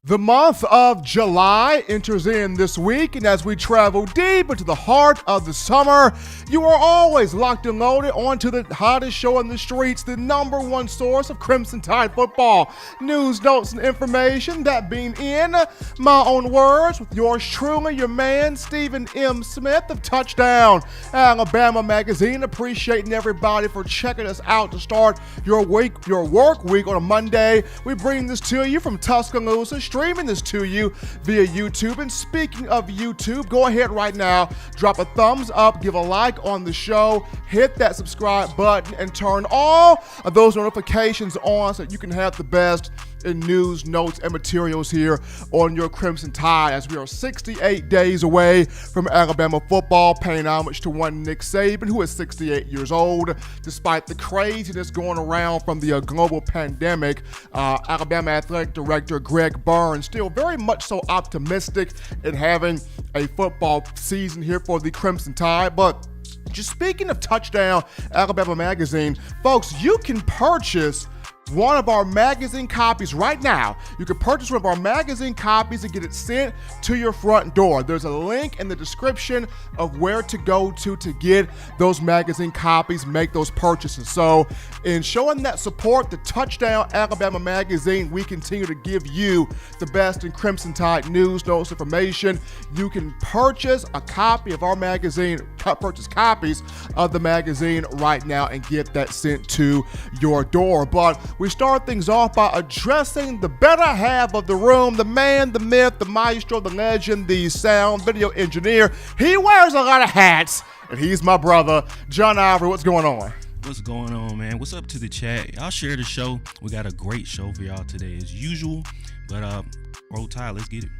The month of July enters in this week, and as we travel deep into the heart of the summer, you are always locked and loaded onto the hottest show in the streets, the number one source of Crimson Tide football. News, notes, and information, that being in my own words, with yours truly, your man, Stephen M. Smith of Touchdown Alabama Magazine. Appreciating everybody for checking us out to start your work week on a Monday. We bring this to you from Tuscaloosa, streaming this to you via YouTube. And speaking of YouTube, go ahead right now, drop a thumbs up, give a like on the show, hit that subscribe button, and turn all of those notifications on so that you can have the best in news, notes, and materials here on your Crimson Tide, as we are 68 days away from Alabama football, paying homage to one Nick Saban, who is 68 years old. Despite the craziness going around from the global pandemic, Alabama Athletic Director Greg Burns still very much so optimistic in having a football season here for the Crimson Tide. But just speaking of Touchdown Alabama Magazine, folks, you can purchase one of our magazine copies right now. You can purchase one of our magazine copies and get it sent to your front door. There's a link in the description of where to go to get those magazine copies, make those purchases. So in showing that support, the Touchdown Alabama Magazine, we continue to give you the best in Crimson Tide news, notes, information. You can purchase a copy of our magazine, purchase copies of the magazine right now and get that sent to your door. But we start things off by addressing the better half of the room, the man, the myth, the maestro, the legend, the sound video engineer. He wears a lot of hats, and he's my brother, John Ivory. What's going on? What's going on, man? What's up to the chat? Y'all share the show. We got a great show for y'all today as usual, but roll tide, let's get it.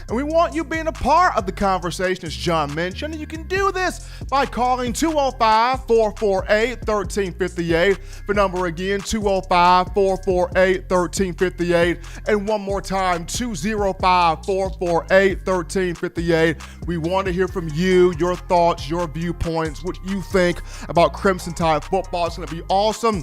And we want you being a part of the conversation, as John mentioned. And you can do this by calling 205-448-1358. The number again, 205-448-1358. And one more time, 205-448-1358. We want to hear from you, your thoughts, your viewpoints, what you think about Crimson Tide football. It's going to be awesome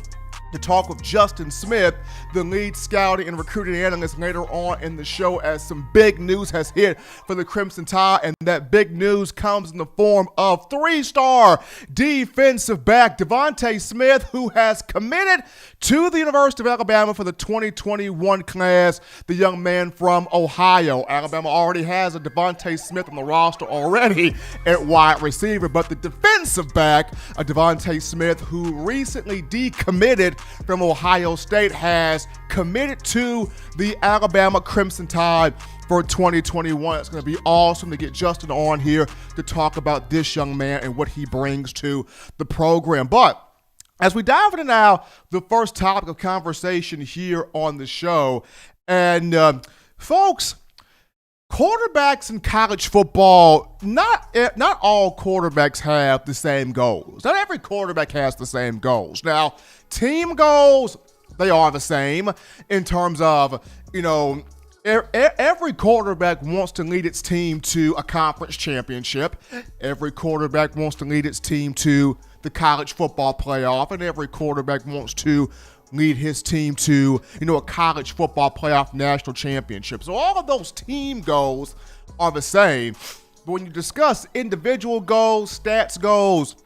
to talk with Justin Smith, the lead scouting and recruiting analyst, later on in the show, as some big news has hit for the Crimson Tide, and that big news comes in the form of three-star defensive back Devontae Smith, who has committed to the University of Alabama for the 2021 class. The young man from Ohio. Alabama already has a Devontae Smith on the roster already at wide receiver, but the defensive back, a Devontae Smith, who recently decommitted from Ohio State, has committed to the Alabama Crimson Tide for 2021. It's going to be awesome to get Justin on here to talk about this young man and what he brings to the program. But as we dive into now the first topic of conversation here on the show, and folks, quarterbacks in college football, not all quarterbacks have the same goals. Not every quarterback has the same goals. Now, team goals, they are the same in terms of, every quarterback wants to lead its team to a conference championship. Every quarterback wants to lead its team to the college football playoff, and every quarterback wants to lead his team to, a college football playoff national championship. So all of those team goals are the same. But when you discuss individual goals, stats goals,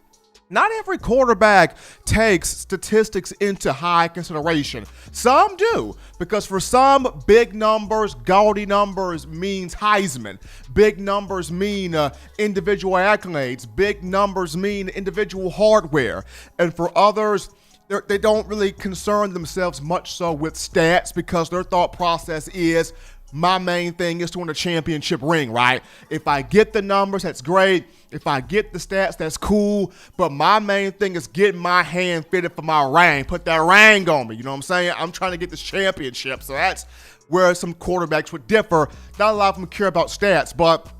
not every quarterback takes statistics into high consideration. Some do, because for some, big numbers, gaudy numbers means Heisman. Big numbers mean individual accolades. Big numbers mean individual hardware. And for others, they don't really concern themselves much so with stats, because their thought process is, my main thing is to win a championship ring, right? If I get the numbers, that's great. If I get the stats, that's cool. But my main thing is getting my hand fitted for my ring. Put that ring on me, you know what I'm saying? I'm trying to get this championship. So that's where some quarterbacks would differ. Not a lot of them care about stats, but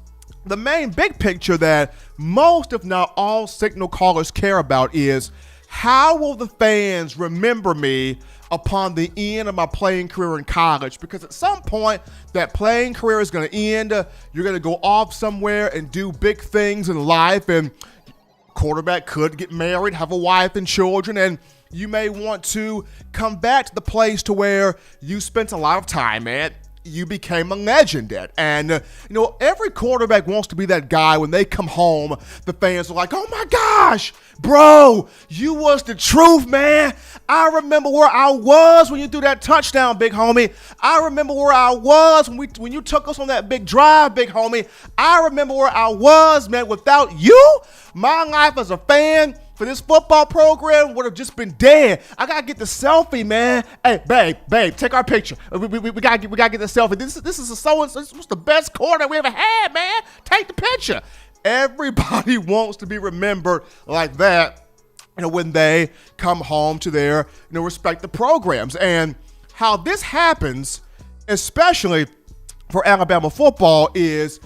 the main big picture that most, if not all, signal callers care about is, how will the fans remember me upon the end of my playing career in college? Because at some point, that playing career is going to end. You're going to go off somewhere and do big things in life. And quarterback could get married, have a wife and children, and you may want to come back to the place to where you spent a lot of time at. You became a legend at. And, every quarterback wants to be that guy when they come home, the fans are like, oh my gosh, bro, you was the truth, man. I remember where I was when you threw that touchdown, big homie. I remember where I was when you took us on that big drive, big homie. I remember where I was, man. Without you, my life as a fan for this football program would have just been dead. I gotta get the selfie, man. Hey, babe, take our picture. We gotta get the selfie. This is this was the best quarter we ever had, man. Take the picture. Everybody wants to be remembered like that, when they come home to their, respective programs. And how this happens, especially for Alabama football, is,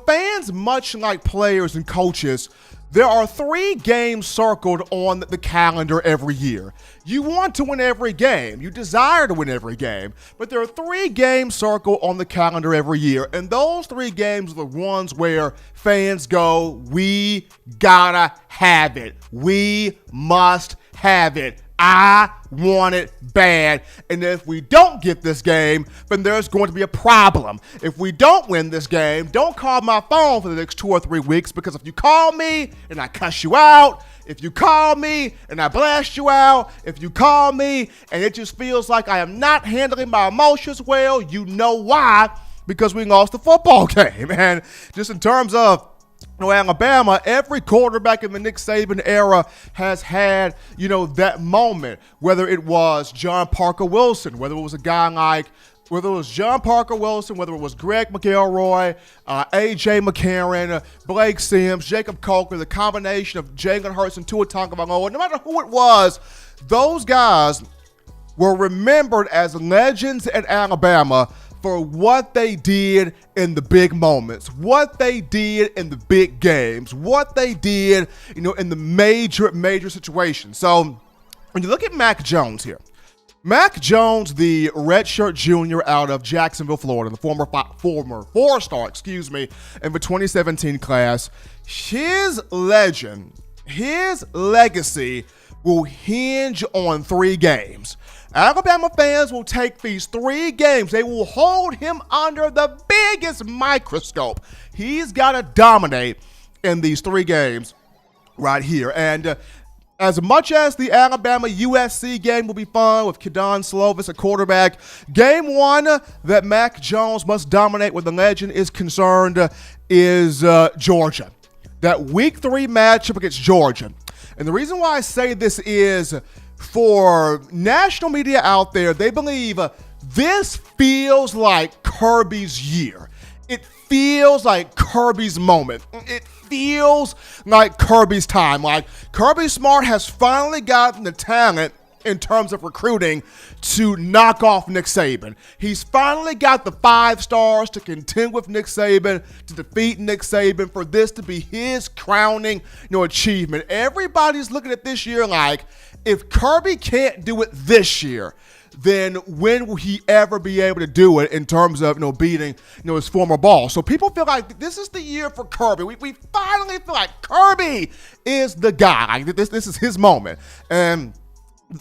fans, much like players and coaches, there are 3 games circled on the calendar every year. You want to win every game. You desire to win every game. But there are 3 games circled on the calendar every year. And those 3 games are the ones where fans go, we gotta have it. We must have it. I want it bad. And if we don't get this game, then there's going to be a problem. If we don't win this game, don't call my phone for the next 2 or 3 weeks, because if you call me and I cuss you out, if you call me and I blast you out, if you call me and it just feels like I am not handling my emotions well, you know why? Because we lost the football game. And just in terms of Alabama, every quarterback in the Nick Saban era has had, that moment, whether it was John Parker Wilson, whether it was whether it was John Parker Wilson, whether it was Greg McElroy, A.J. McCarron, Blake Sims, Jacob Coker, the combination of Jalen Hurts and Tua Tagovailoa, no matter who it was, those guys were remembered as legends at Alabama for what they did in the big moments, what they did in the big games, what they did, in the major situations. So when you look at Mac Jones here, Mac Jones, the redshirt junior out of Jacksonville, Florida, the former four-star, in the 2017 class, his legacy will hinge on 3 games. Alabama fans will take these 3 games. They will hold him under the biggest microscope. He's got to dominate in these 3 games right here. And as much as the Alabama-USC game will be fun with Kedon Slovis at quarterback, game 1 that Mac Jones must dominate where the legend is concerned is Georgia. That Week 3 matchup against Georgia. And the reason why I say this is for national media out there, they believe this feels like Kirby's year. It feels like Kirby's moment. It feels like Kirby's time. Like Kirby Smart has finally gotten the talent in terms of recruiting to knock off Nick Saban. He's finally got the 5 stars to contend with Nick Saban, to defeat Nick Saban, for this to be his crowning, achievement. Everybody's looking at this year like, if Kirby can't do it this year, then when will he ever be able to do it in terms of, beating, his former boss? So people feel like this is the year for Kirby. We finally feel like Kirby is the guy. Like this is his moment. And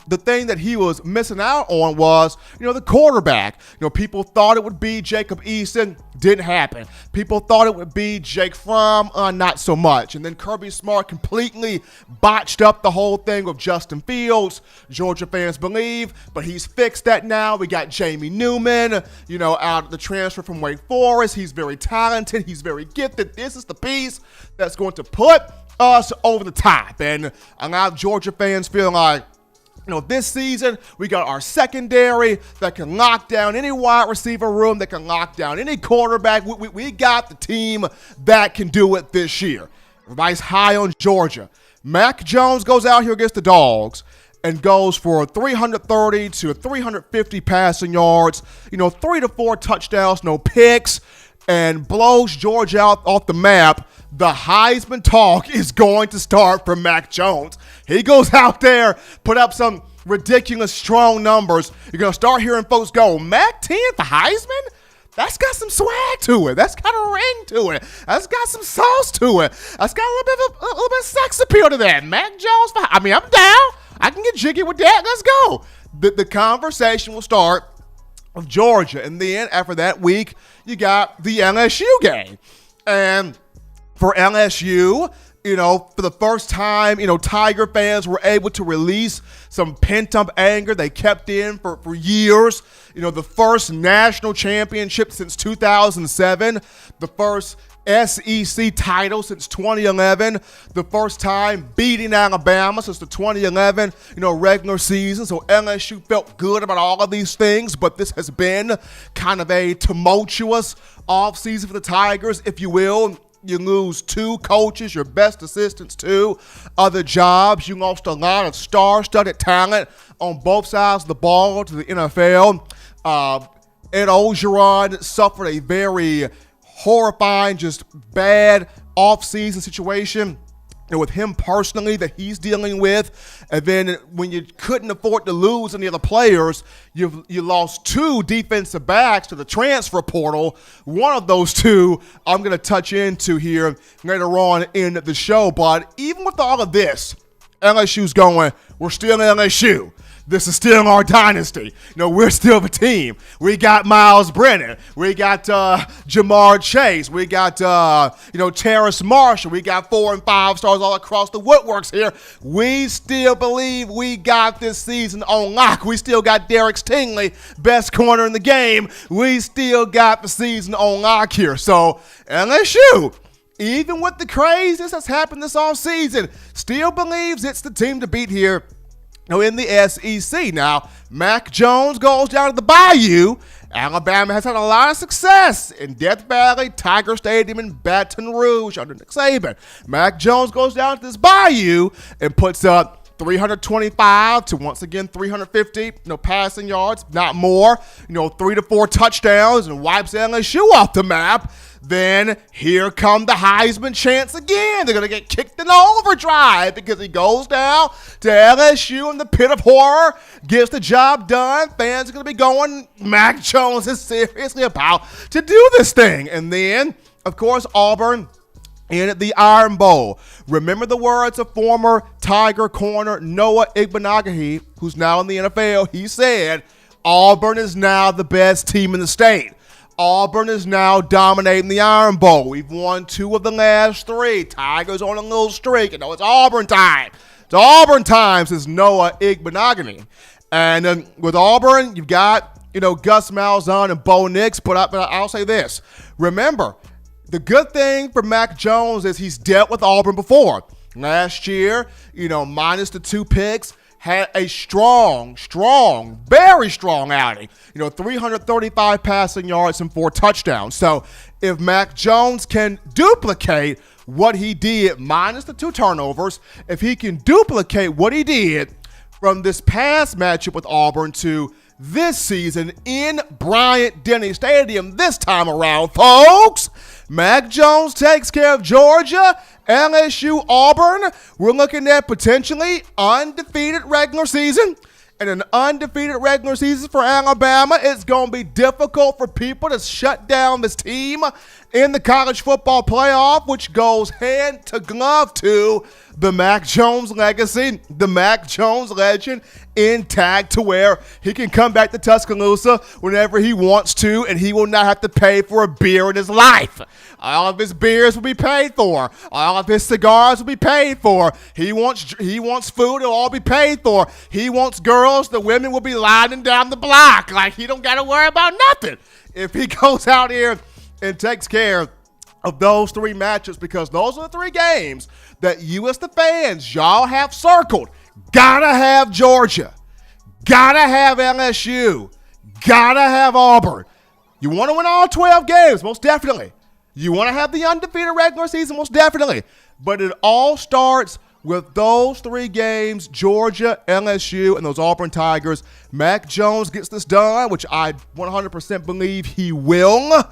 the thing that he was missing out on was, the quarterback. People thought it would be Jacob Eason. Didn't happen. People thought it would be Jake Fromm. Not so much. And then Kirby Smart completely botched up the whole thing with Justin Fields. Georgia fans believe, but he's fixed that now. We got Jamie Newman, out of the transfer from Wake Forest. He's very talented. He's very gifted. This is the piece that's going to put us over the top. And a lot of Georgia fans feel like, this season, we got our secondary that can lock down any wide receiver room, that can lock down any quarterback. We got the team that can do it this year. Everybody's high on Georgia. Mac Jones goes out here against the Dogs and goes for 330 to 350 passing yards, 3 to 4 touchdowns, no picks, and blows Georgia out off the map. The Heisman talk is going to start for Mac Jones. He goes out there, put up some ridiculous strong numbers. You're going to start hearing folks go, Mac 10 for Heisman? That's got some swag to it. That's got a ring to it. That's got some sauce to it. That's got a little bit of sex appeal to that. Mac Jones, I'm down. I can get jiggy with that. Let's go. The conversation will start with Georgia. And then after that week, you got the LSU game. And for LSU, for the first time, Tiger fans were able to release some pent-up anger they kept in for years. The first national championship since 2007, the first SEC title since 2011, the first time beating Alabama since the 2011, regular season. So LSU felt good about all of these things, but this has been kind of a tumultuous offseason for the Tigers, if you will. You lose 2 coaches, your best assistants, 2 other jobs. You lost a lot of star-studded talent on both sides of the ball to the NFL. Ed Orgeron suffered a very horrifying, just bad offseason situation with him personally that he's dealing with. And then when you couldn't afford to lose any other players, you lost 2 defensive backs to the transfer portal. One of those 2 I'm going to touch into here later on in the show. But even with all of this, LSU's going, we're still LSU. This is still our dynasty. We're still the team. We got Miles Brennan. We got Jamar Chase. We got, Terrace Marshall. We got 4 and 5 stars all across the woodworks here. We still believe we got this season on lock. We still got Derek Stingley, best corner in the game. We still got the season on lock here. So LSU even with the craziness that's happened this offseason, still believes it's the team to beat here in the SEC. Now, Mac Jones goes down to the Bayou. Alabama has had a lot of success in Death Valley, Tiger Stadium, and Baton Rouge under Nick Saban. Mac Jones goes down to this Bayou and puts up 325 to, once again, 350, passing yards, not more, 3 to 4 touchdowns, and wipes LSU off the map. Then here come the Heisman chants again. They're going to get kicked in overdrive because he goes down to LSU in the pit of horror, gets the job done. Fans are going to be going, Mac Jones is seriously about to do this thing. And then, of course, Auburn in the Iron Bowl. Remember the words of former Tiger corner Noah Igbenogany, who's now in the NFL. He said, Auburn is now the best team in the state. Auburn is now dominating the Iron Bowl. We've won 2 of the last 3. Tiger's on a little streak. It's Auburn time. It's Auburn time, says Noah Igbenogany. And with Auburn, you've got, Gus Malzahn and Bo Nix. But I'll say this. Remember, the good thing for Mac Jones is he's dealt with Auburn before. Last year, minus the 2 picks, had a strong, very strong outing. 335 passing yards and 4 touchdowns. So if Mac Jones can duplicate what he did, minus the 2 turnovers, if he can duplicate what he did from this past matchup with Auburn to this season in Bryant-Denny Stadium this time around, folks, Mac Jones takes care of Georgia, LSU, Auburn. We're looking at potentially undefeated regular season. And an undefeated regular season for Alabama, it's going to be difficult for people to shut down this team in the college football playoff, which goes hand to glove to the Mac Jones legacy, the Mac Jones legend, intact to where he can come back to Tuscaloosa whenever he wants to, and he will not have to pay for a beer in his life. All of his beers will be paid for. All of his cigars will be paid for. He wants food, it'll all be paid for. He wants girls, the women will be lining down the block. Like, he don't got to worry about nothing if he goes out here and takes care of those 3 matches, because those are the 3 games that you as the fans, y'all have circled. Gotta have Georgia. Gotta have LSU. Gotta have Auburn. You want to win all 12 games, most definitely. You want to have the undefeated regular season, most definitely. But it all starts with those 3 games, Georgia, LSU, and those Auburn Tigers. Mac Jones gets this done, which I 100% believe he will.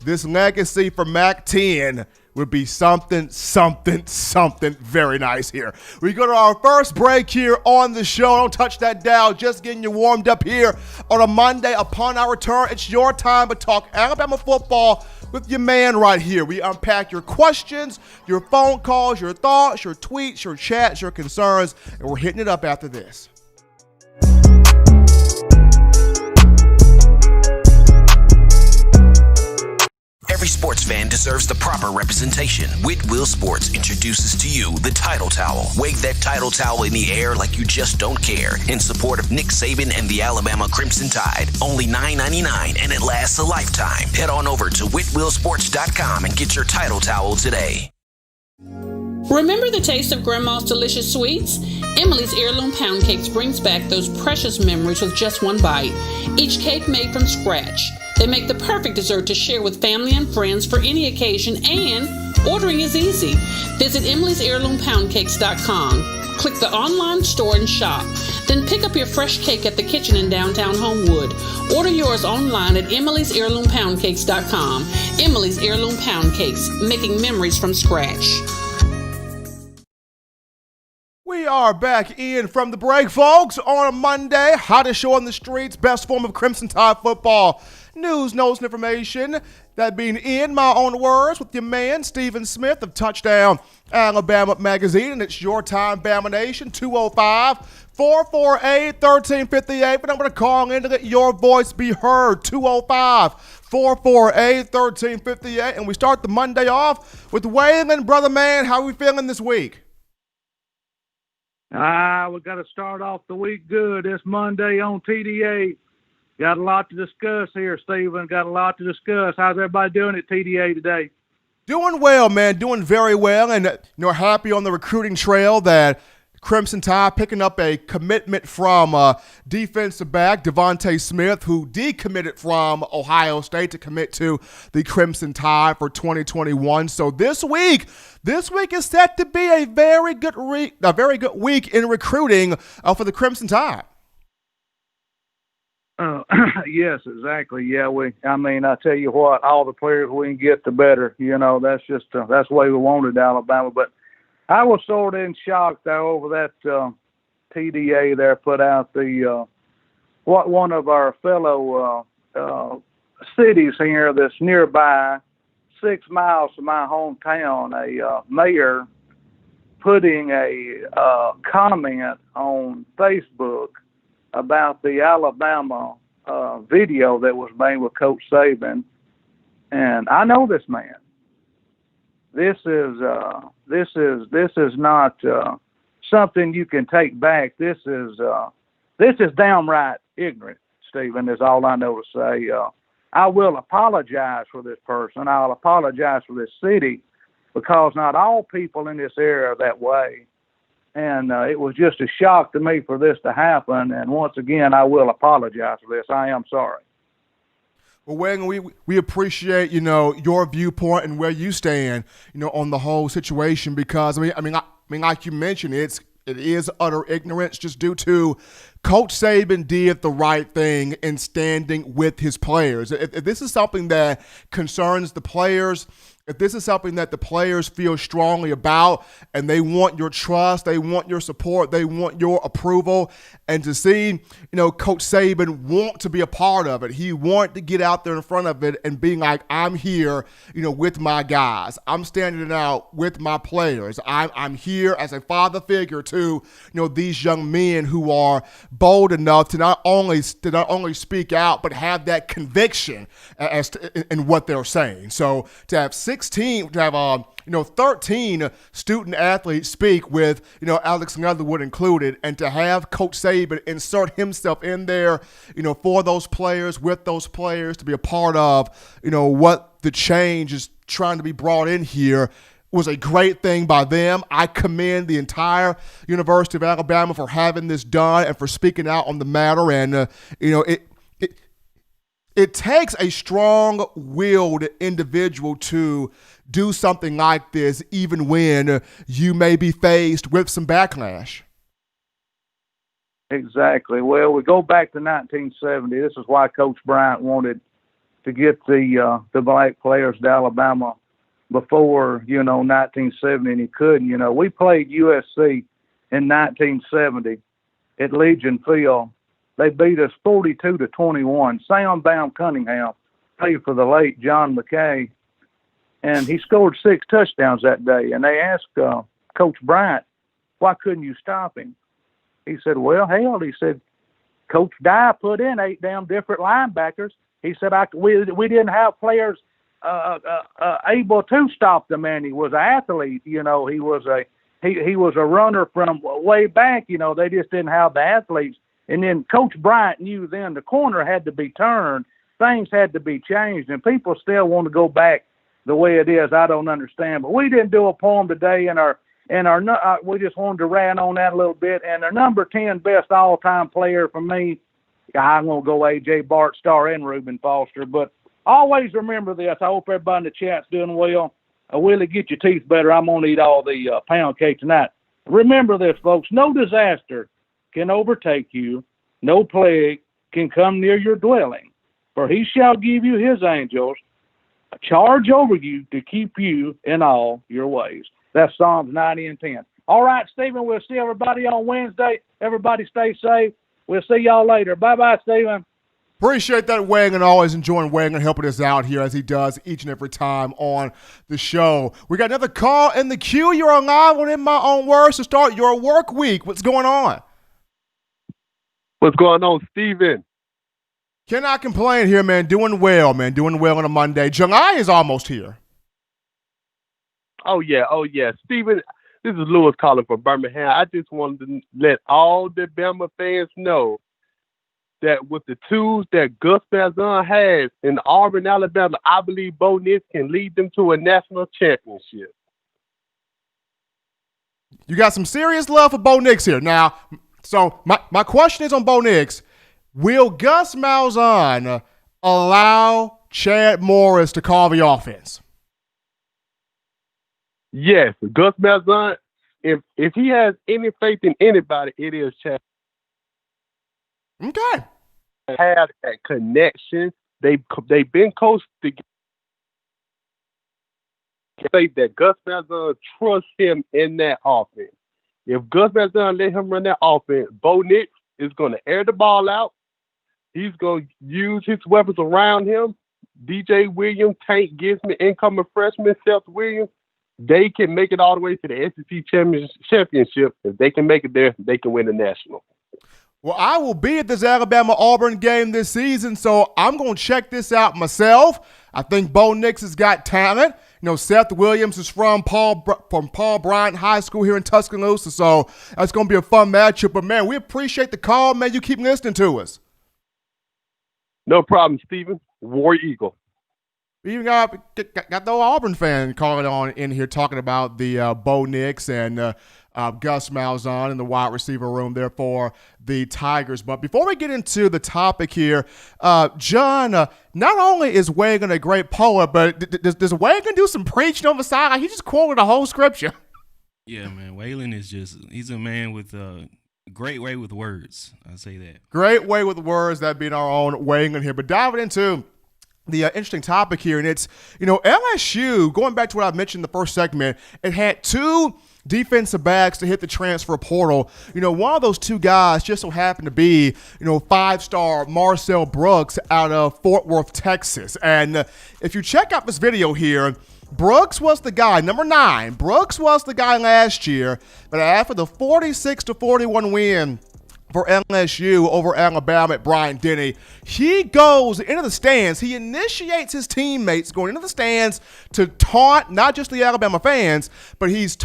This legacy for Mac 10 would be something very nice here. We go to our first break here on the show. Don't touch that dial. Just getting you warmed up here on a Monday. Upon our return, it's your time to talk Alabama football with your man right here. We unpack your questions, your phone calls, your thoughts, your tweets, your chats, your concerns, and we're hitting it up after this. Every sports fan deserves the proper representation. Whitwell Sports introduces to you the Title Towel. Wave that Title Towel in the air like you just don't care. In support of Nick Saban and the Alabama Crimson Tide. Only $9.99 and it lasts a lifetime. Head on over to whitwellsports.com and get your Title Towel today. Remember the taste of Grandma's delicious sweets? Emily's Heirloom Pound Cakes brings back those precious memories with just 1 bite. Each cake made from scratch. They make the perfect dessert to share with family and friends for any occasion, and ordering is easy. Visit Emily'sHeirloomPoundCakes.com. Click the online store and shop. Then pick up your fresh cake at the kitchen in downtown Homewood. Order yours online at Emily'sHeirloomPoundCakes.com. Emily's Heirloom Pound Cakes, making memories from scratch. We are back in from the break, folks, on a Monday. Hottest show on the streets, best form of Crimson Tide football. News, notes, and information. That being in my own words with your man, Stephen Smith of Touchdown Alabama Magazine. And it's your time, Bama Nation, 205-448-1358. But I'm going to call in to let your voice be heard, 205-448-1358. And we start the Monday off with Waylon. Brother man, how are we feeling this week? We got to start off the week good. This Monday on TDA. Got a lot to discuss here, Stephen. Got a lot to discuss. How's everybody doing at TDA today? Doing well, man. Doing very well, and happy on the recruiting trail that Crimson Tide picking up a commitment from defensive back Devontae Smith, who decommitted from Ohio State to commit to the Crimson Tide for 2021. So this week is set to be a very good week in recruiting for the Crimson Tide. Yes, exactly. Yeah, I tell you what, all the players we can get, the better. That's just that's the way we wanted Alabama. But I was sort of in shock though over that TDA there put out the what one of our fellow cities here that's nearby, 6 miles from my hometown, a mayor putting a comment on Facebook about the Alabama video that was made with Coach Saban, and I know this man. This is not something you can take back. This is downright ignorant, Stephen. Is all I know to say. I will apologize for this person. I'll apologize for this city, because not all people in this area are that way. And it was just a shock to me for this to happen. And once again, I will apologize for this. I am sorry. Well, Waitr, we appreciate, your viewpoint and where you stand, on the whole situation, because I mean, like you mentioned, it is utter ignorance just due to Coach Saban did the right thing in standing with his players. If this is something that concerns the players, if this is something that the players feel strongly about and they want your trust, they want your support, they want your approval, and to see, Coach Saban want to be a part of it. He wanted to get out there in front of it and being like, I'm here, with my guys. I'm standing out with my players. I'm here as a father figure to, these young men who are bold enough to not only speak out, but have that conviction as to, in what they're saying. So to have 13 student athletes speak with, Alex Leatherwood included, and to have Coach Saban insert himself in there, for those players, with those players, to be a part of, what the change is trying to be brought in here, was a great thing by them. I commend the entire University of Alabama for having this done and for speaking out on the matter. And, it takes a strong-willed individual to do something like this, even when you may be faced with some backlash. Exactly. Well, we go back to 1970. This is why Coach Bryant wanted to get the black players to Alabama before, 1970, and he couldn't. We played USC in 1970 at Legion Field. They beat us 42-21. Sam Baum Cunningham played for the late John McKay, and he scored 6 touchdowns that day. And they asked Coach Bryant, why couldn't you stop him? He said, well, hell, he said, Coach Dye put in 8 damn different linebackers. He said, we didn't have players able to stop the man. He was an athlete, he was a runner from way back. They just didn't have the athletes. And then Coach Bryant knew then the corner had to be turned, things had to be changed, and people still want to go back the way it is. I don't understand, but we didn't do a poem today, we just wanted to rant on that a little bit. And our number 10 best all-time player for me, I'm gonna go A.J. Bart, Starr, and Reuben Foster. But always remember this. I hope everybody in the chat's doing well. Willie, get your teeth better. I'm gonna eat all the pound cake tonight. Remember this, folks. No disaster can overtake you, no plague can come near your dwelling, for he shall give you his angels a charge over you to keep you in all your ways. That's Psalms 90 and 10. All right, Stephen, we'll see everybody on Wednesday. Everybody stay safe. We'll see y'all later. Bye-bye, Stephen. Appreciate that, Waitr, and always enjoying Waitr helping us out here as he does each and every time on the show. We got another call in the queue. You're on live on In My Own Words to start your work week. What's going on? What's going on, Steven? Cannot complain here, man. Doing well, man. Doing well on a Monday. July is almost here. Oh, yeah. Steven, this is Lewis calling from Birmingham. I just wanted to let all the Bama fans know that with the tools that Gus Malzahn has in Auburn, Alabama, I believe Bo Nix can lead them to a national championship. You got some serious love for Bo Nix here. Now, so my question is on Bo Nix. Will Gus Malzahn allow Chad Morris to call the offense? Yes, Gus Malzahn, if he has any faith in anybody, it is Chad. Okay. Have that connection. They've been coached together. Say that Gus Malzahn trusts him in that offense. If Gus Malzahn let him run that offense, Bo Nix is going to air the ball out. He's going to use his weapons around him. DJ Williams, Tank Gisman, incoming freshman Seth Williams, they can make it all the way to the SEC championship. If they can make it there, they can win the national. Well, I will be at this Alabama-Auburn game this season, so I'm going to check this out myself. I think Bo Nix has got talent. You know, Seth Williams is from Paul Bryant High School here in Tuscaloosa, so that's going to be a fun matchup. But, man, we appreciate the call. Man, you keep listening to us. No problem, Steven. War Eagle. We even got the Auburn fan calling on in here talking about the Bo Nix and Gus Malzahn in the wide receiver room there for the Tigers. But before we get into the topic here, John, not only is Wagan a great poet, but does Wagan do some preaching on the side? He just quoted the whole scripture. Yeah, man. Waylon is he's a man with a great way with words. I say that. Great way with words, that being our own Wagan here. But diving into the interesting topic here, and it's, you know, LSU, going back to what I mentioned in the first segment, it had two defensive backs to hit the transfer portal. You know, one of those two guys just so happened to be, you know, five-star Marcel Brooks out of Fort Worth, Texas. And if you check out this video here, Brooks was the guy, number 9. Brooks was the guy last year, but after the 46-41 win for LSU over Alabama at Bryant-Denny, he goes into the stands. He initiates his teammates going into the stands to taunt not just the Alabama fans, but he's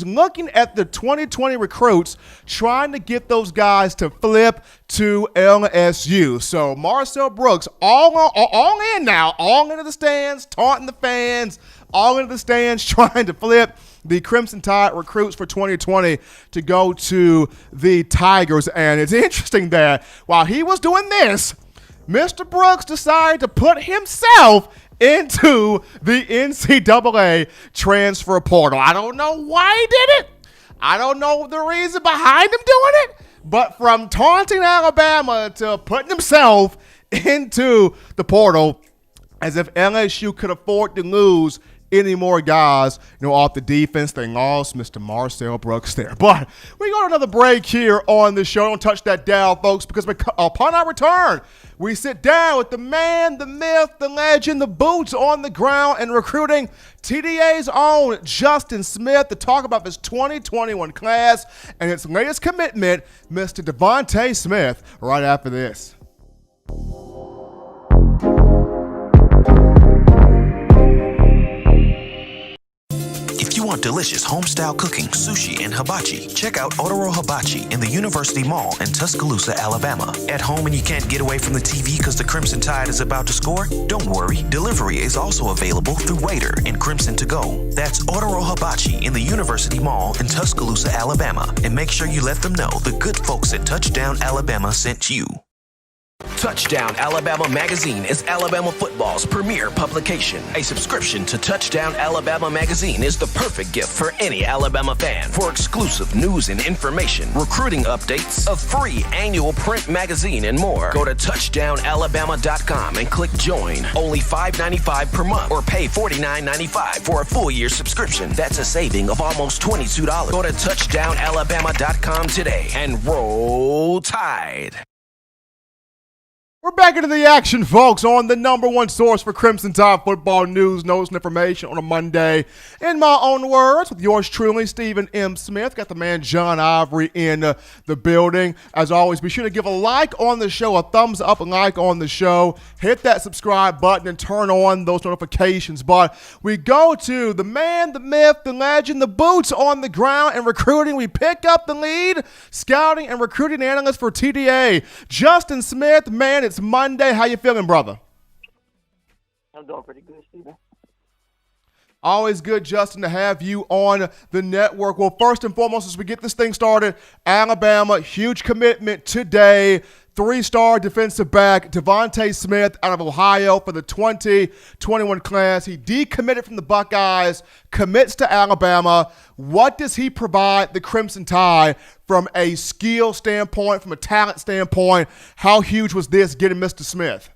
looking at the 2020 recruits, trying to get those guys to flip to LSU. So Marcel Brooks all in now, all into the stands, taunting the fans, all into the stands, trying to flip the Crimson Tide recruits for 2020 to go to the Tigers. And it's interesting that while he was doing this, Mr. Brooks decided to put himself into the NCAA transfer portal. I don't know why he did it. I don't know the reason behind him doing it. But from taunting Alabama to putting himself into the portal, as if LSU could afford to lose any more guys, you know, off the defense. They lost Mr. Marcel Brooks there. But we got another break here on the show. Don't touch that dial, folks, because upon our return, we sit down with the man, the myth, the legend, the boots on the ground and recruiting, TDA's own Justin Smith, to talk about this 2021 class and its latest commitment, Mr. Devontae Smith, right after this. If you want delicious home-style cooking, sushi, and hibachi, check out Otoro Hibachi in the University Mall in Tuscaloosa, Alabama. At home and you can't get away from the TV because the Crimson Tide is about to score? Don't worry, delivery is also available through Waitr and Crimson2go. That's Otoro Hibachi in the University Mall in Tuscaloosa, Alabama. And make sure you let them know the good folks at Touchdown Alabama sent you. Touchdown Alabama Magazine is Alabama football's premier publication. A subscription to Touchdown Alabama Magazine is the perfect gift for any Alabama fan. For exclusive news and information, recruiting updates, a free annual print magazine, and more, go to touchdownalabama.com and click join. Only $5.95 per month, or pay $49.95 for a full year subscription. That's a saving of almost $22. Go to touchdownalabama.com today and roll Tide. We're back into the action, folks, on the number one source for Crimson Tide football news, notes, and information on a Monday. In my own words, with yours truly, Stephen M. Smith. Got the man John Ivory in the building. As always, be sure to give a like on the show, a thumbs up and like on the show. Hit that subscribe button and turn on those notifications. But we go to the man, the myth, the legend, the boots on the ground and recruiting. We pick up the lead, scouting and recruiting analyst for TDA, Justin Smith. Man, it's Monday. How you feeling, brother? I'm doing pretty good, Steven. Always good, Justin, to have you on the network. Well, first and foremost, as we get this thing started, Alabama, huge commitment today. 3-star defensive back Devontae Smith out of Ohio for the 2021 class. He decommitted from the Buckeyes, commits to Alabama. What does he provide the Crimson Tide from a skill standpoint, from a talent standpoint? How huge was this getting Mr. Smith?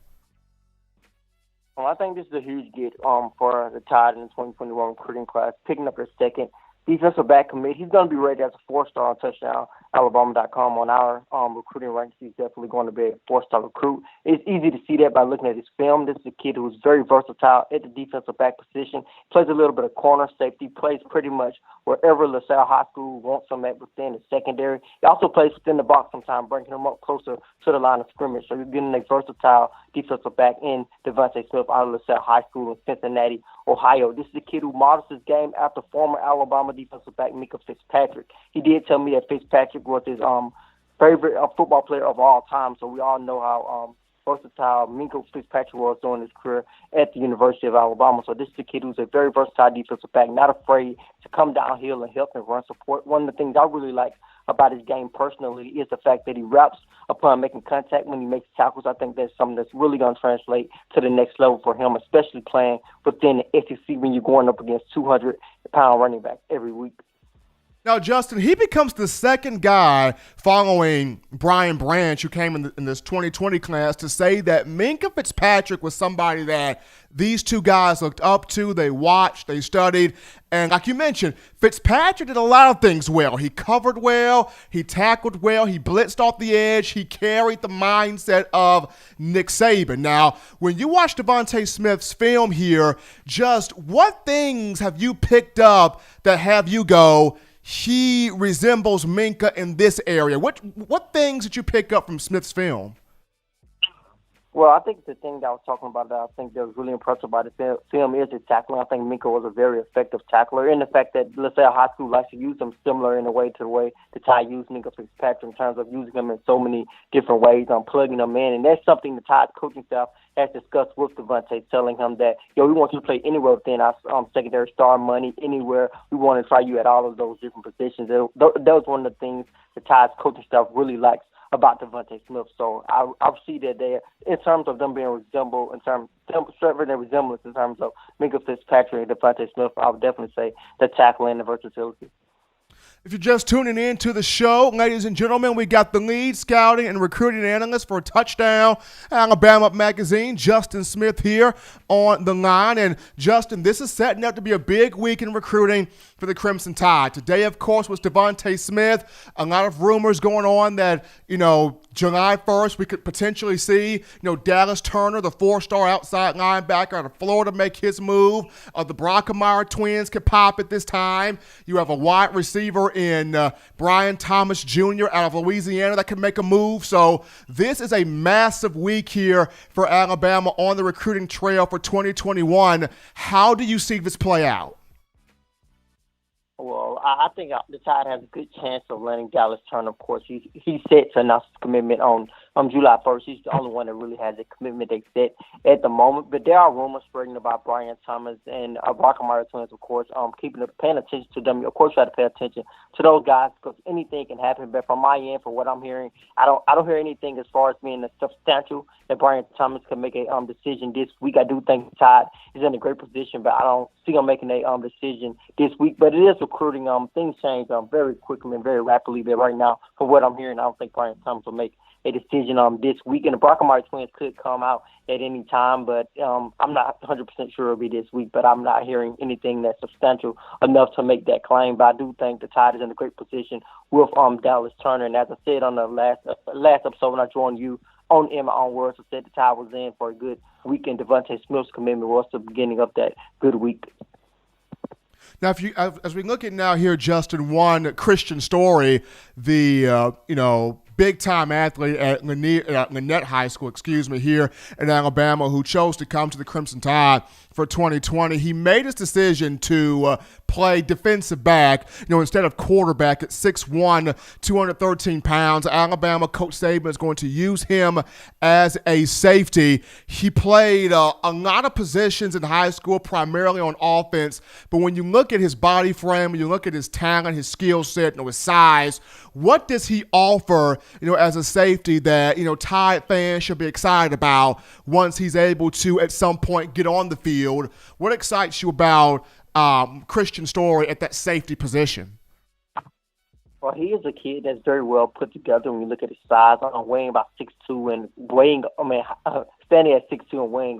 Well, I think this is a huge get for the Tide in the 2021 recruiting class, picking up their second defensive back commit. He's going to be rated as a 4-star on touchdown. Alabama.com on our recruiting ranks. He's definitely going to be a 4-star recruit. It's easy to see that by looking at his film. This is a kid who's very versatile at the defensive back position. Plays a little bit of corner safety. Plays pretty much wherever LaSalle High School wants him at within the secondary. He also plays within the box sometimes, bringing him up closer to the line of scrimmage. So you're getting a versatile defensive back in Devontae Smith out of LaSalle High School in Cincinnati, Ohio. This is a kid who models his game after former Alabama defensive back Minkah Fitzpatrick. He did tell me that Fitzpatrick was his favorite football player of all time, so we all know how versatile Minkah Fitzpatrick was during his career at the University of Alabama. So this is a kid who's a very versatile defensive back, not afraid to come downhill and help and run support. One of the things I really like about his game personally is the fact that he raps upon making contact when he makes tackles. I think that's something that's really going to translate to the next level for him, especially playing within the SEC when you're going up against 200-pound running back every week. Now, Justin, he becomes the second guy following Brian Branch, who came in this 2020 class, to say that Minkah Fitzpatrick was somebody that these two guys looked up to. They watched, they studied. And like you mentioned, Fitzpatrick did a lot of things well. He covered well, he tackled well, he blitzed off the edge, he carried the mindset of Nick Saban. Now, when you watch Devontae Smith's film here, just what things have you picked up that have you go, he resembles Minkah in this area? What things did you pick up from Smith's film? Well, I think the thing that I was talking about that I think that was really impressive about the film is his tackling. I think Minkah was a very effective tackler, and the fact that LaSalle High School likes to use him similar in a way to the way the Tide used Minkah Fitzpatrick in terms of using him in so many different ways, plugging him in. And that's something the Tide coaching staff has discussed with Devontae, telling him that, we want you to play anywhere within our secondary star money, anywhere. We want to try you at all of those different positions. That was one of the things the Tide's coaching staff really likes about Devontae Smith. So I see that they, in terms of them being resembled, in terms of serving their resemblance in terms of Minkah Fitzpatrick and Devontae Smith, I would definitely say the tackling and the versatility. If you're just tuning in to the show, ladies and gentlemen, we got the lead scouting and recruiting analyst for Touchdown Alabama magazine, Justin Smith, here on the line. And Justin, this is setting up to be a big week in recruiting for the Crimson Tide. Today, of course, was Devontae Smith. A lot of rumors going on that, July 1st, we could potentially see, Dallas Turner, the 4-star outside linebacker out of Florida, make his move. The Brockemeyer twins could pop at this time. You have a wide receiver in Brian Thomas Jr. out of Louisiana that could make a move. So this is a massive week here for Alabama on the recruiting trail for 2021. How do you see this play out? Well, I think the Tide has a good chance of landing Dallas Turner. Of course, he's set to announce his commitment on July 1st. He's the only one that really has a commitment they set at the moment. But there are rumors spreading about Brian Thomas and Brockemeyer twins, of course, paying attention to them. Of course, you have to pay attention to those guys because anything can happen. But from my end, from what I'm hearing, I don't hear anything as far as being substantial that Brian Thomas can make a decision this week. I do think the Tide is in a great position, but I don't see him making a decision this week. But it is recruiting. Things change very quickly and very rapidly. But right now, from what I'm hearing, I don't think Brian Thomas will make a decision this week. And the Brockemeyer twins could come out at any time, but I'm not 100% sure it'll be this week. But I'm not hearing anything that's substantial enough to make that claim. But I do think the Tide is in a great position with Dallas Turner. And as I said on the last episode when I joined you in my own words, I said the Tide was in for a good weekend. Devontae Smith's commitment was the beginning of that good week. Now, as we look at now here, Justin, one Christian Story, the big-time athlete at Lynette High School, here in Alabama, who chose to come to the Crimson Tide for 2020. He made his decision to play defensive back, instead of quarterback at 6'1", 213 pounds. Alabama coach Saban is going to use him as a safety. He played a lot of positions in high school, primarily on offense. But when you look at his body frame, when you look at his talent, his skill set, his size, what does he offer, as a safety that, Tide fans should be excited about once he's able to, at some point, get on the field? What excites you about Christian Story at that safety position? Well, he is a kid that's very well put together when you look at his size. Weighing about 6'2" and standing at 6'2" and weighing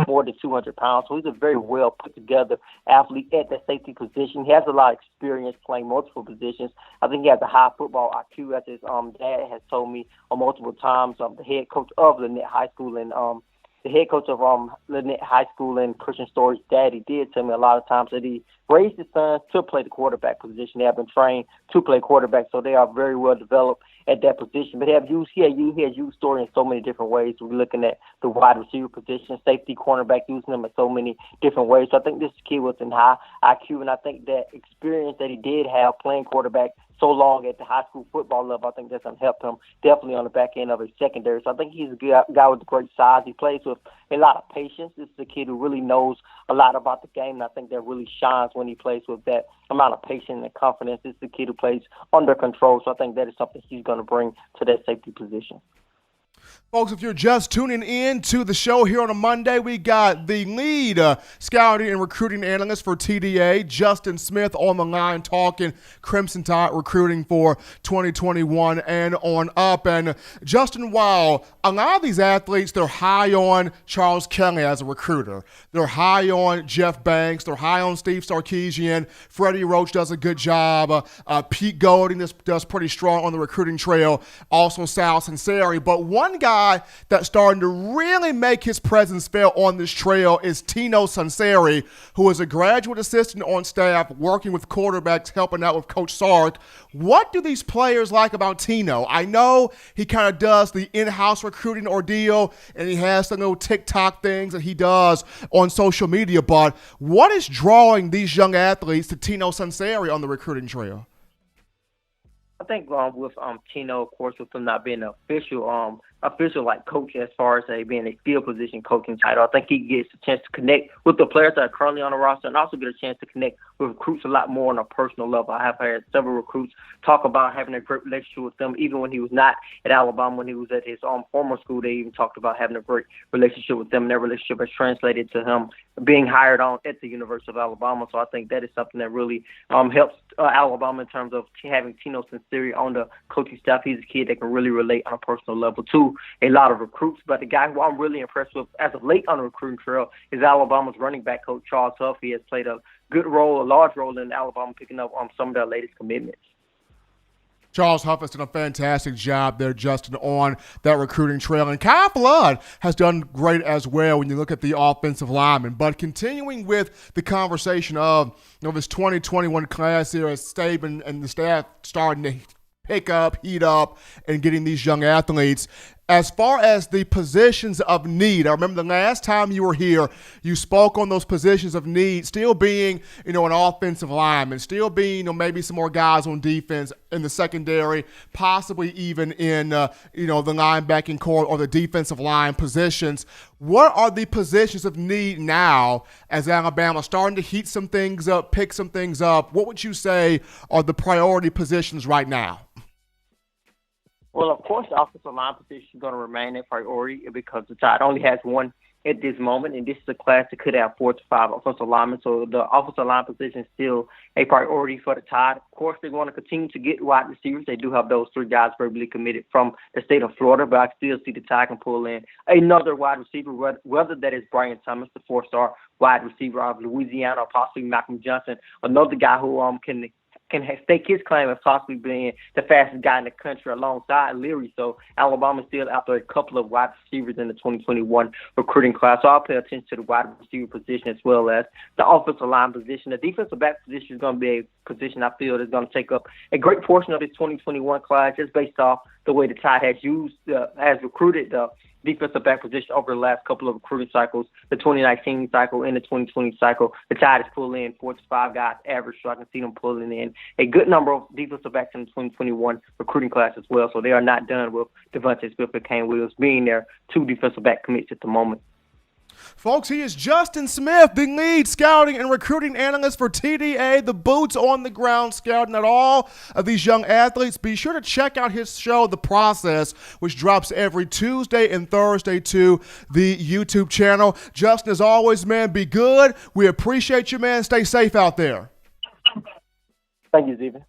more than 200 pounds. So he's a very well put together athlete at the safety position. He has a lot of experience playing multiple positions. I think he has a high football IQ, as his dad has told me multiple times. The head coach of Lynette High School and the head coach of Lynette High School and Christian Story's daddy did tell me a lot of times that he raised his sons to play the quarterback position. They have been trained to play quarterback, so they are very well developed at that position. But he has used Story in so many different ways. We're looking at the wide receiver position, safety, cornerback, using them in so many different ways. So I think this kid was in high IQ, and I think that experience that he did have playing quarterback so long at the high school football level, I think that's going to help him definitely on the back end of his secondary. So I think he's a good guy with great size. He plays with a lot of patience. This is a kid who really knows a lot about the game, and I think that really shines when he plays with that amount of patience and confidence. This is a kid who plays under control, so I think that is something he's going to bring to that safety position. Folks, if you're just tuning in to the show here on a Monday, we got the lead scouting and recruiting analyst for TDA, Justin Smith, on the line talking Crimson Tide recruiting for 2021 and on up. And Justin, while a lot of these athletes, they're high on Charles Kelly as a recruiter. They're high on Jeff Banks. They're high on Steve Sarkisian. Freddie Roach does a good job. Pete Golding does pretty strong on the recruiting trail. Also Sal Sanseri. But one guy that's starting to really make his presence felt on this trail is Tino Sanseri, who is a graduate assistant on staff working with quarterbacks, helping out with Coach Sark. What do these players like about Tino? I know he kind of does the in-house recruiting ordeal, and he has some little TikTok things that he does on social media, but what is drawing these young athletes to Tino Sanseri on the recruiting trail? I think with Tino, of course, with him not being an official like coach as far as being a field position coaching title, I think he gets a chance to connect with the players that are currently on the roster and also get a chance to connect with recruits a lot more on a personal level. I have had several recruits talk about having a great relationship with them, even when he was not at Alabama, when he was at his former school. They even talked about having a great relationship with them, and their relationship has translated to him being hired on at the University of Alabama. So I think that is something that really helps Alabama in terms of having Tino Sanseri on the coaching staff. He's a kid that can really relate on a personal level to a lot of recruits. But the guy who I'm really impressed with as of late on the recruiting trail is Alabama's running back coach, Charles Huff. He has played a large role in Alabama picking up on some of their latest commitments. Charles Huff has done a fantastic job there, Justin, on that recruiting trail. And Kyle Flood has done great as well when you look at the offensive linemen. But continuing with the conversation of this 2021 class here, as Saban and the staff starting to pick up, heat up, and getting these young athletes. As far as the positions of need, I remember the last time you were here, you spoke on those positions of need, still being, an offensive lineman, still being, maybe some more guys on defense in the secondary, possibly even in, the linebacking core or the defensive line positions. What are the positions of need now as Alabama starting to heat some things up, pick some things up? What would you say are the priority positions right now? Well, of course, the offensive line position is going to remain a priority because the Tide only has one at this moment, and this is a class that could have 4 to 5 offensive linemen. So the offensive line position is still a priority for the Tide. Of course, they want to continue to get wide receivers. They do have those 3 guys verbally committed from the state of Florida, but I still see the Tide can pull in another wide receiver, whether that is Brian Thomas, the 4-star wide receiver out of Louisiana, or possibly Malcolm Johnson, another guy who can can stake his claim of possibly being the fastest guy in the country alongside Leary. So Alabama's still after a couple of wide receivers in the 2021 recruiting class. So I'll pay attention to the wide receiver position as well as the offensive line position. The defensive back position is going to be a position I feel is going to take up a great portion of this 2021 class just based off the way the Tide has recruited the defensive back position over the last couple of recruiting cycles, the 2019 cycle and the 2020 cycle. The Tide is pulling in 4 to 5 guys average, so I can see them pulling in a good number of defensive backs in the 2021 recruiting class as well. So they are not done with Devontae Smith and Kane Williams being their 2 defensive back commits at the moment. Folks, he is Justin Smith, the lead scouting and recruiting analyst for TDA, the boots on the ground scouting at all of these young athletes. Be sure to check out his show, The Process, which drops every Tuesday and Thursday to the YouTube channel. Justin, as always, man, be good. We appreciate you, man. Stay safe out there. Thank you, Steven.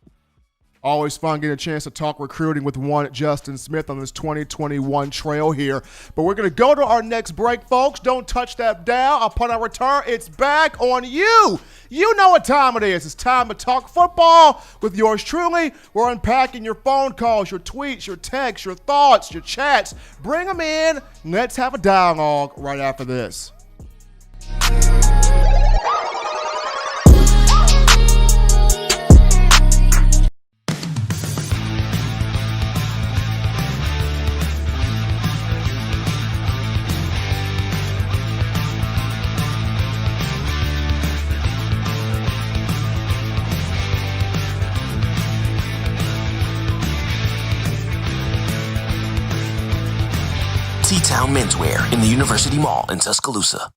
Always fun getting a chance to talk recruiting with one Justin Smith on this 2021 trail here. But we're going to go to our next break, folks. Don't touch that dial. Upon our return, it's back on you. You know what time it is. It's time to talk football with yours truly. We're unpacking your phone calls, your tweets, your texts, your thoughts, your chats. Bring them in. Let's have a dialogue right after this. T-Town Menswear in the University Mall in Tuscaloosa.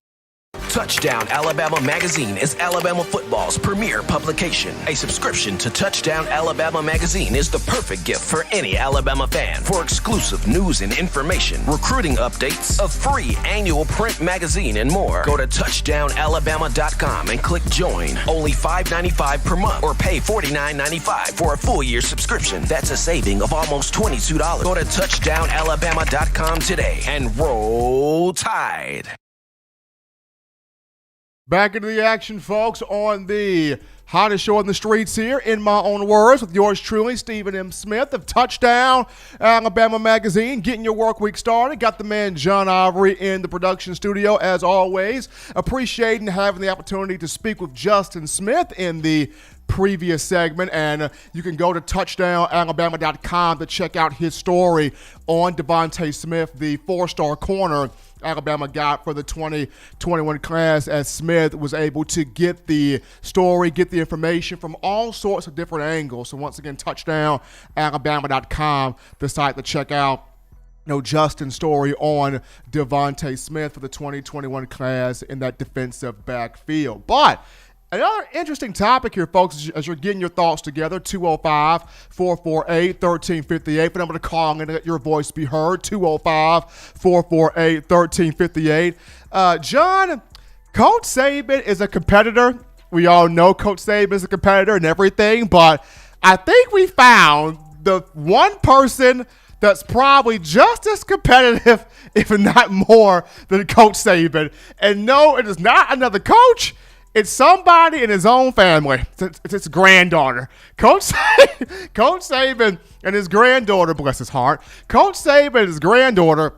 Touchdown Alabama Magazine is Alabama football's premier publication. A subscription to Touchdown Alabama Magazine is the perfect gift for any Alabama fan. For exclusive news and information, recruiting updates, a free annual print magazine, and more, go to touchdownalabama.com and click join. Only $5.95 per month or pay $49.95 for a full year subscription. That's a saving of almost $22. Go to touchdownalabama.com today and roll Tide. Back into the action, folks, on the hottest show on the streets here, in my own words, with yours truly, Stephen M. Smith of Touchdown Alabama Magazine, getting your work week started. Got the man John Ivory in the production studio, as always. Appreciating having the opportunity to speak with Justin Smith in the previous segment, and you can go to touchdownalabama.com to check out his story on Devontae Smith, the 4-star corner Alabama got for the 2021 class, as Smith was able to get the story, get the information from all sorts of different angles. So once again, touchdownalabama.com, the site to check out Justin's story on Devontae Smith for the 2021 class in that defensive backfield. But another interesting topic here, folks, as you're getting your thoughts together, 205-448-1358. But I'm going to call and let your voice be heard, 205-448-1358. John, Coach Saban is a competitor. We all know Coach Saban is a competitor and everything, but I think we found the one person that's probably just as competitive, if not more, than Coach Saban. And no, it is not another coach. It's somebody in his own family. It's his granddaughter. Coach Saban and his granddaughter, bless his heart. Coach Saban and his granddaughter,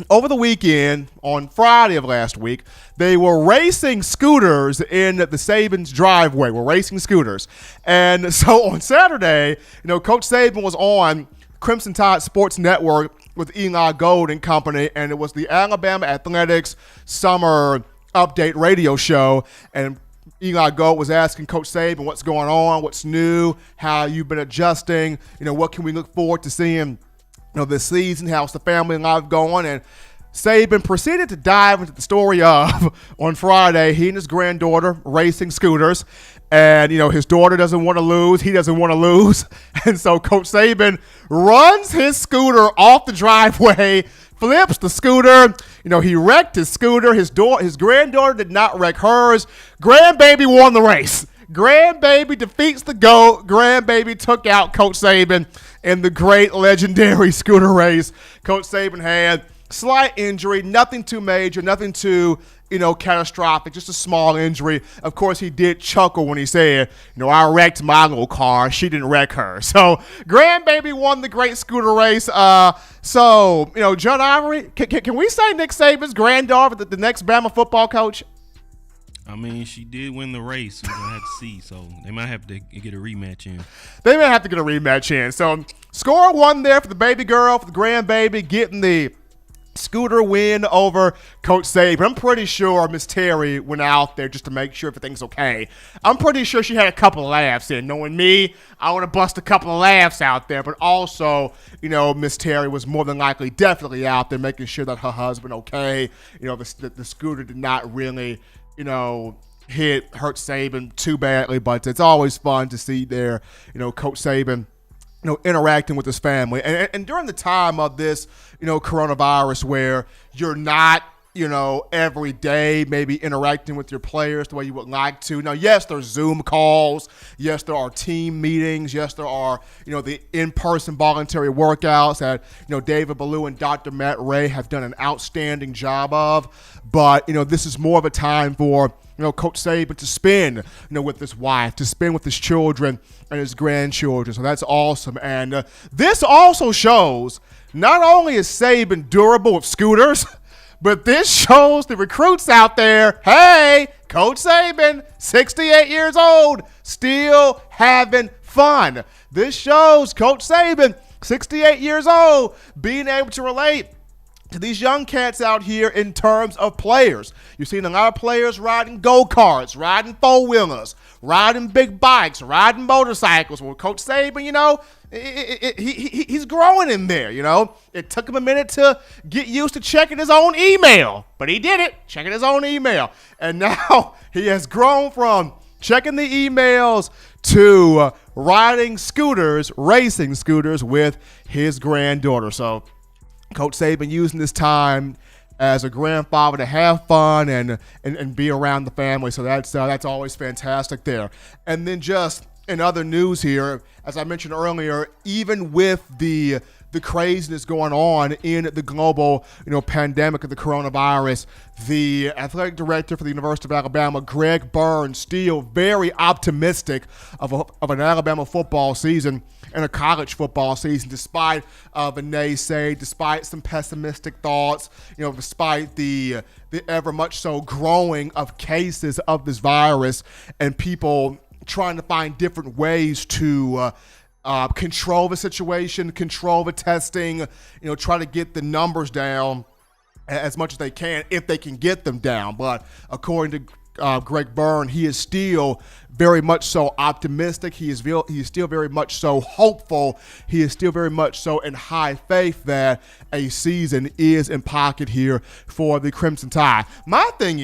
over the weekend, on Friday of last week, they were racing scooters in the Saban's driveway. We're racing scooters. And so on Saturday, Coach Saban was on Crimson Tide Sports Network with Eli Gold and company, and it was the Alabama Athletics Summer Update radio show, and Eli Gold was asking Coach Saban what's going on, what's new, how you've been adjusting, what can we look forward to seeing, this season, how's the family life going, and Saban proceeded to dive into the story of, on Friday, he and his granddaughter racing scooters, and, his daughter doesn't want to lose, he doesn't want to lose, and so Coach Saban runs his scooter off the driveway, flips the scooter. He wrecked his scooter. His granddaughter did not wreck hers. Grandbaby won the race. Grandbaby defeats the GOAT. Grandbaby took out Coach Saban in the great legendary scooter race Coach Saban had slight injury, nothing too major, nothing too, catastrophic, just a small injury. Of course, he did chuckle when he said, I wrecked my little car. She didn't wreck her. So, grandbaby won the great scooter race. John Ivory, can we say Nick Saban's granddaughter, the next Bama football coach? I mean, she did win the race. We're going to have to see. So, they might have to get a rematch in. They may have to get a rematch in. So, score one there for the baby girl, for the grandbaby, getting the scooter win over Coach Saban. I'm pretty sure Miss Terry went out there just to make sure everything's okay. I'm pretty sure she had a couple of laughs in. Knowing me, I would have bust a couple of laughs out there. But also, Miss Terry was more than likely definitely out there making sure that her husband okay. The scooter did not really, hurt Saban too badly. But it's always fun to see there, Coach Saban interacting with his family. And during the time of this, coronavirus where you're not, every day maybe interacting with your players the way you would like to. Now, yes, there's Zoom calls. Yes, there are team meetings. Yes, there are, the in-person voluntary workouts that, David Ballou and Dr. Matt Ray have done an outstanding job of. But, this is more of a time for, Coach Saban to spend, with his wife, to spend with his children and his grandchildren. So that's awesome. And this also shows not only is Saban durable with scooters, but this shows the recruits out there, hey, Coach Saban, 68 years old, still having fun. This shows Coach Saban, 68 years old, being able to relate to these young cats out here in terms of players. You've seen a lot of players riding go-karts, riding four-wheelers, riding big bikes, riding motorcycles. Well, Coach Saban, he's growing in there, It took him a minute to get used to checking his own email, but he did it, checking his own email. And now he has grown from checking the emails to riding scooters, racing scooters with his granddaughter. So Coach Saban using this time as a grandfather to have fun and be around the family. So that's always fantastic there. And then just in other news here, as I mentioned earlier, even with the craziness going on in the global, pandemic of the coronavirus, the athletic director for the University of Alabama, Greg Burns, still very optimistic of an Alabama football season and a college football season, despite the naysay, despite some pessimistic thoughts, despite the ever much so growing of cases of this virus and people trying to find different ways to control the situation, control the testing, try to get the numbers down as much as they can if they can get them down. But according to Greg Byrne, he is still very much so optimistic. He is still very much so hopeful. He is still very much so in high faith that a season is in pocket here for the Crimson Tide. My thing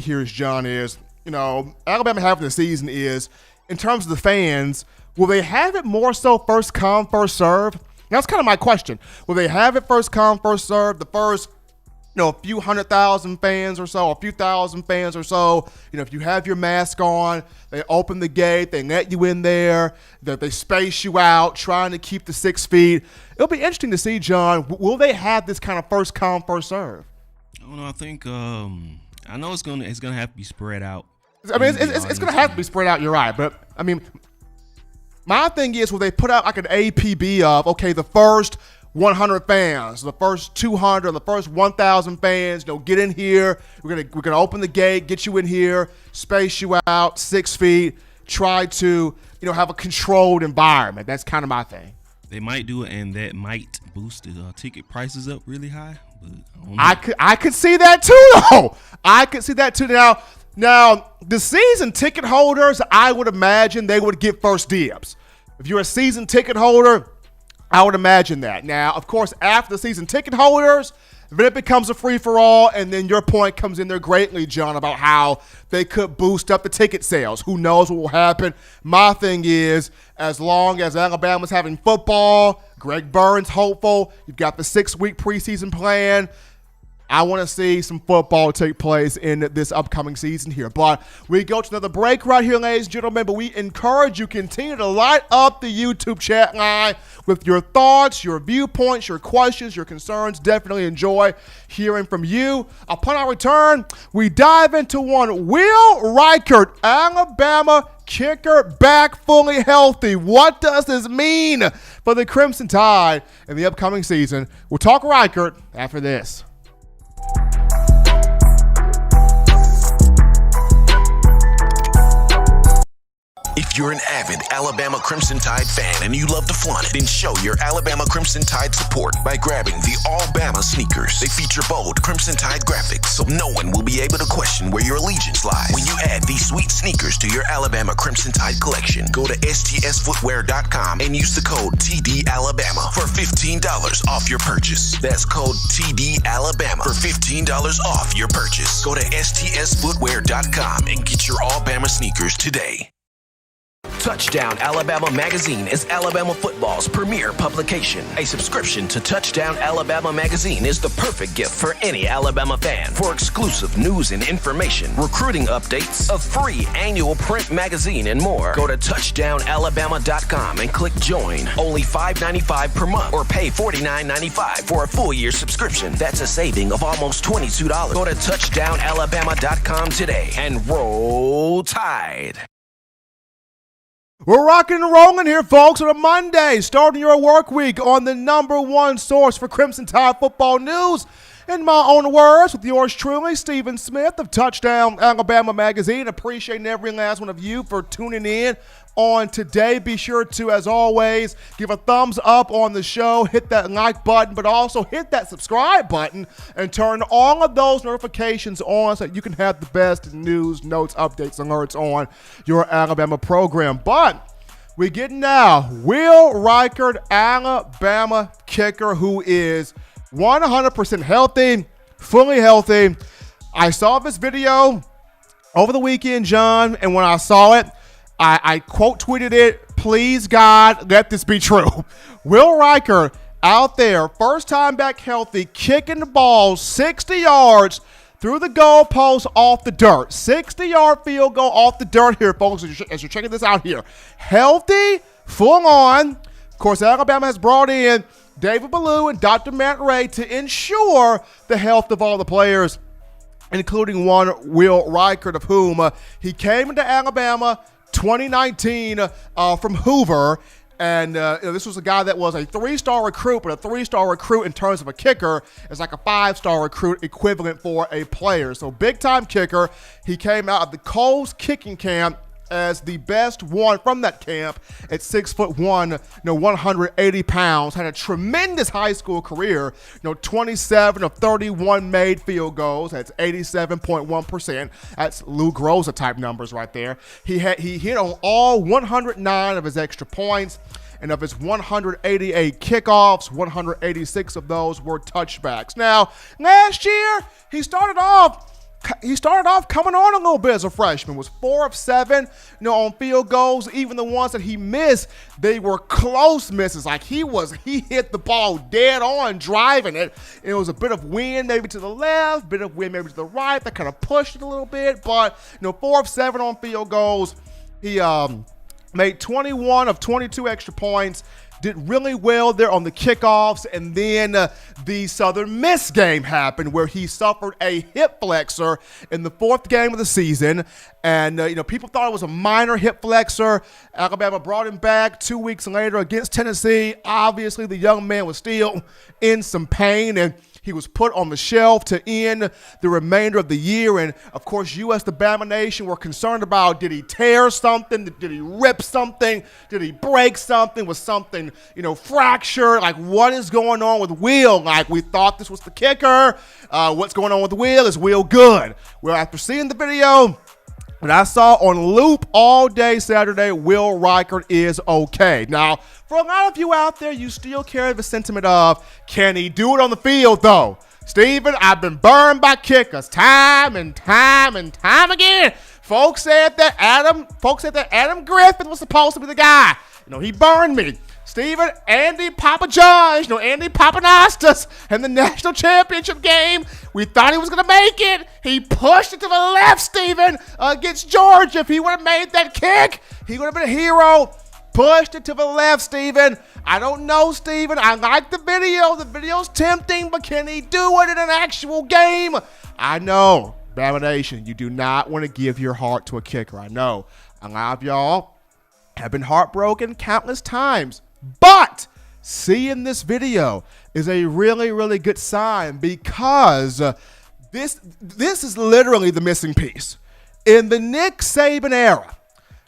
here is, John, is, Alabama having the season is, in terms of the fans, will they have it more so first come, first serve? That's kind of my question. Will they have it first come, first serve? The first, a few 100,000 fans or so, a few thousand fans or so, if you have your mask on, they open the gate, they let you in there, they space you out, trying to keep the 6 feet. It'll be interesting to see, John, will they have this kind of first come, first serve? I don't know. I think I know it's gonna have to be spread out. I mean, it's going to have to be spread out, you're right. But, I mean, my thing is, will they put out like an APB of, okay, the first 100 fans, the first 200, the first 1,000 fans, get in here. We're gonna open the gate, get you in here, space you out 6 feet, try to, have a controlled environment. That's kind of my thing. They might do it, and that might boost the ticket prices up really high. But I could see that too, though. I could see that too. Now, the season ticket holders, I would imagine they would get first dibs. If you're a season ticket holder, I would imagine that. Now, of course, after the season ticket holders, then it becomes a free-for-all, and then your point comes in there greatly, John, about how they could boost up the ticket sales. Who knows what will happen? My thing is, as long as Alabama's having football, Greg Burns hopeful, you've got the 6-week preseason plan, I want to see some football take place in this upcoming season here. But we go to another break right here, ladies and gentlemen. But we encourage you continue to light up the YouTube chat line with your thoughts, your viewpoints, your questions, your concerns. Definitely enjoy hearing from you. Upon our return, we dive into one. Will Reichard, Alabama kicker, back fully healthy. What does this mean for the Crimson Tide in the upcoming season? We'll talk Reichard after this. If you're an avid Alabama Crimson Tide fan and you love to flaunt it, then show your Alabama Crimson Tide support by grabbing the All-Bama sneakers. They feature bold Crimson Tide graphics, so no one will be able to question where your allegiance lies. When you add these sweet sneakers to your Alabama Crimson Tide collection, go to stsfootwear.com and use the code TDAlabama for $15 off your purchase. That's code TDAlabama for $15 off your purchase. Go to stsfootwear.com and get your All-Bama sneakers today. Touchdown Alabama Magazine is Alabama football's premier publication. A subscription to Touchdown Alabama Magazine is the perfect gift for any Alabama fan. For exclusive news and information, recruiting updates, a free annual print magazine, and more, go to touchdownalabama.com and click join. Only $5.95 per month or pay $49.95 for a full year subscription. That's a saving of almost $22. Go to touchdownalabama.com today and roll Tide. We're rocking and rolling here, folks, on a Monday, starting your work week on the number one source for Crimson Tide football news. In my own words, with yours truly, Stephen Smith of Touchdown Alabama Magazine. Appreciating every last one of you for tuning in on today. Be sure to, as always, give a thumbs up on the show, hit that like button, but also hit that subscribe button and turn all of those notifications on so that you can have the best news, notes, updates, alerts on your Alabama program. But we get now Will Reichard, Alabama kicker, who is 100% healthy, fully healthy. I saw this video over the weekend, John, and when I saw it, I quote tweeted it, please God, let this be true. Will Reichard out there, first time back healthy, kicking the ball 60 yards through the goalpost off the dirt. 60-yard field goal off the dirt here, folks, as you're checking this out here. Healthy, full on. Of course, Alabama has brought in David Ballou and Dr. Matt Ray to ensure the health of all the players, including one Will Reichard, of whom he came into Alabama 2019 from Hoover. And this was a guy that was a 3-star recruit, but a 3-star recruit in terms of a kicker is like a 5-star recruit equivalent for a player. So big-time kicker. He came out of the Coles kicking camp as the best one from that camp at 6'1", 180 pounds, had a tremendous high school career, 27 of 31 made field goals. That's 87.1%. That's Lou Groza type numbers right there. He hit on all 109 of his extra points, and of his 188 kickoffs, 186 of those were touchbacks. Now, last year, he started off coming on a little bit as a freshman, was 4 of 7, on field goals. Even the ones that he missed, they were close misses. Like he hit the ball dead on driving it. It was a bit of wind maybe to the left, bit of wind maybe to the right that kind of pushed it a little bit. But 4 of 7 on field goals. He made 21 of 22 extra points. Did really well there on the kickoffs, and then the Southern Miss game happened where he suffered a hip flexor in the 4th game of the season, and people thought it was a minor hip flexor. Alabama brought him back 2 weeks later against Tennessee. Obviously, the young man was still in some pain, and he was put on the shelf to end the remainder of the year. And, of course, U.S. the Bama Nation were concerned about, did he tear something? Did he rip something? Did he break something? Was something, fractured? Like, what is going on with Will? Like, we thought this was the kicker. What's going on with Will? Is Will good? Well, after seeing the video that I saw on loop all day Saturday, Will Reichard is okay. Now, for a lot of you out there, you still carry the sentiment of, can he do it on the field, though? Stephen, I've been burned by kickers time and time and time again. Folks said that Adam Griffin was supposed to be the guy. He burned me. Steven, Andy Papa John's, Andy Papanastas in the national championship game. We thought he was going to make it. He pushed it to the left, Steven, against Georgia. If he would have made that kick, he would have been a hero. Pushed it to the left, Steven. I don't know, Steven. I like the video. The video's tempting, but can he do it in an actual game? I know, Bama Nation, you do not want to give your heart to a kicker. I know. A lot of y'all have been heartbroken countless times. But seeing this video is a really, really good sign because this is literally the missing piece. In the Nick Saban era,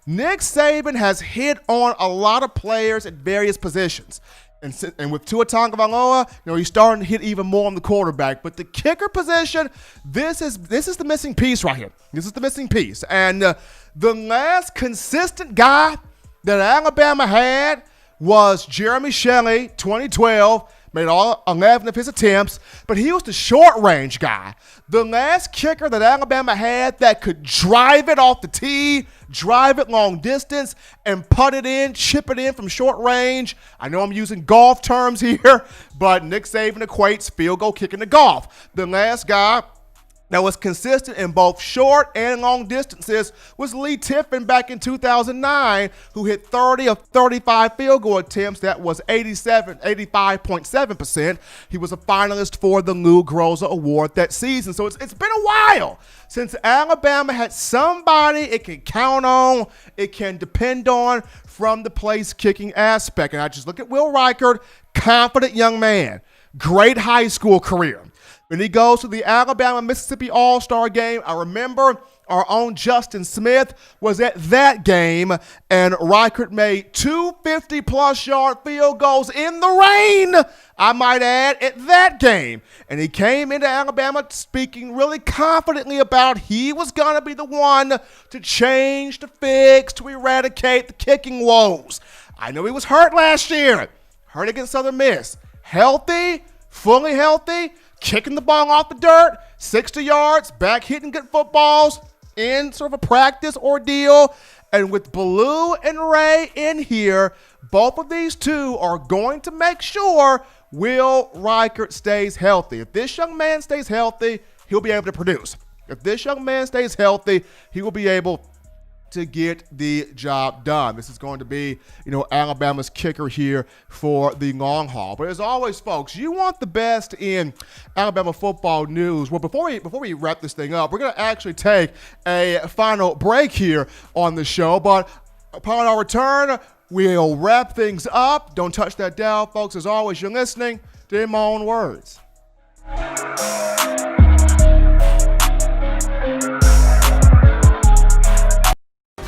Nick Saban has hit on a lot of players at various positions. And with Tua Tagovailoa, he's starting to hit even more on the quarterback. But the kicker position, this is the missing piece right here. This is the missing piece. And the last consistent guy that Alabama had was Jeremy Shelley, 2012, made all 11 of his attempts, but he was the short-range guy. The last kicker that Alabama had that could drive it off the tee, drive it long distance, and putt it in, chip it in from short range. I know I'm using golf terms here, but Nick Saban equates field goal kicking to golf. The last guy that was consistent in both short and long distances was Lee Tiffin back in 2009, who hit 30 of 35 field goal attempts. That was 85.7%. He was a finalist for the Lou Groza Award that season. So it's been a while since Alabama had somebody it can count on, it can depend on from the place kicking aspect. And I just look at Will Reichard, confident young man, great high school career. When he goes to the Alabama-Mississippi All-Star game, I remember our own Justin Smith was at that game, and Reichard made 2 50-plus yard field goals in the rain, I might add, at that game. And he came into Alabama speaking really confidently about he was going to be the one to change, to fix, to eradicate the kicking woes. I know he was hurt last year, hurt against Southern Miss. Healthy, fully healthy, kicking the ball off the dirt, 60 yards, back hitting good footballs in sort of a practice ordeal. And with Blue and Ray in here, both of these two are going to make sure Will Reichard stays healthy. If this young man stays healthy, he'll be able to produce. If this young man stays healthy, he will be able to get the job done. This is going to be, Alabama's kicker here for the long haul. But as always, folks, you want the best in Alabama football news. Well, before we wrap this thing up, we're going to actually take a final break here on the show. But upon our return, we'll wrap things up. Don't touch that dial, folks. As always, you're listening to In My Own Words.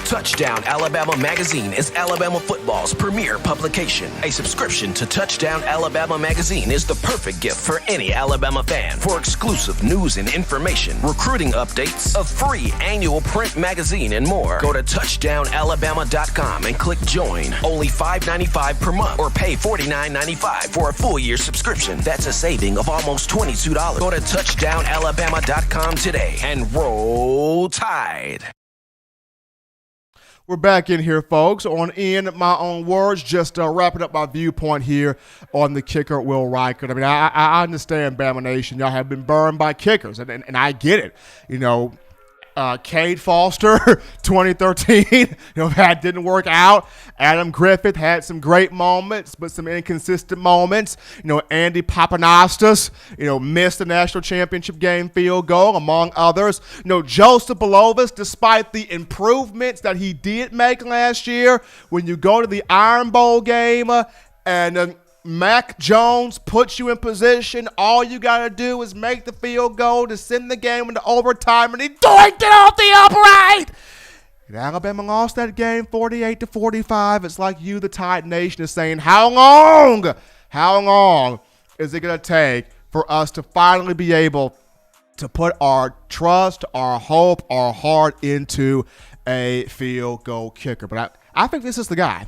Touchdown Alabama Magazine is Alabama football's premier publication. A subscription to Touchdown Alabama Magazine is the perfect gift for any Alabama fan. For exclusive news and information, recruiting updates, a free annual print magazine, and more, go to touchdownalabama.com and click join. Only $5.95 per month or pay $49.95 for a full year subscription. That's a saving of almost $22. Go to touchdownalabama.com today and roll Tide. We're back in here, folks, on In My Own Words, just wrapping up my viewpoint here on the kicker, Will Reichard. I mean, I understand, Bama Nation, y'all have been burned by kickers, and I get it. Cade Foster, 2013, that didn't work out. Adam Griffith had some great moments, but some inconsistent moments. Andy Papanastas, missed the national championship game field goal, among others. Joseph Belovis, despite the improvements that he did make last year, when you go to the Iron Bowl game and Mac Jones puts you in position, all you got to do is make the field goal to send the game into overtime, and he doinked it off the upright. And Alabama lost that game 48-45. It's like you, the Tide Nation, is saying, how long is it going to take for us to finally be able to put our trust, our hope, our heart into a field goal kicker? But I think this is the guy.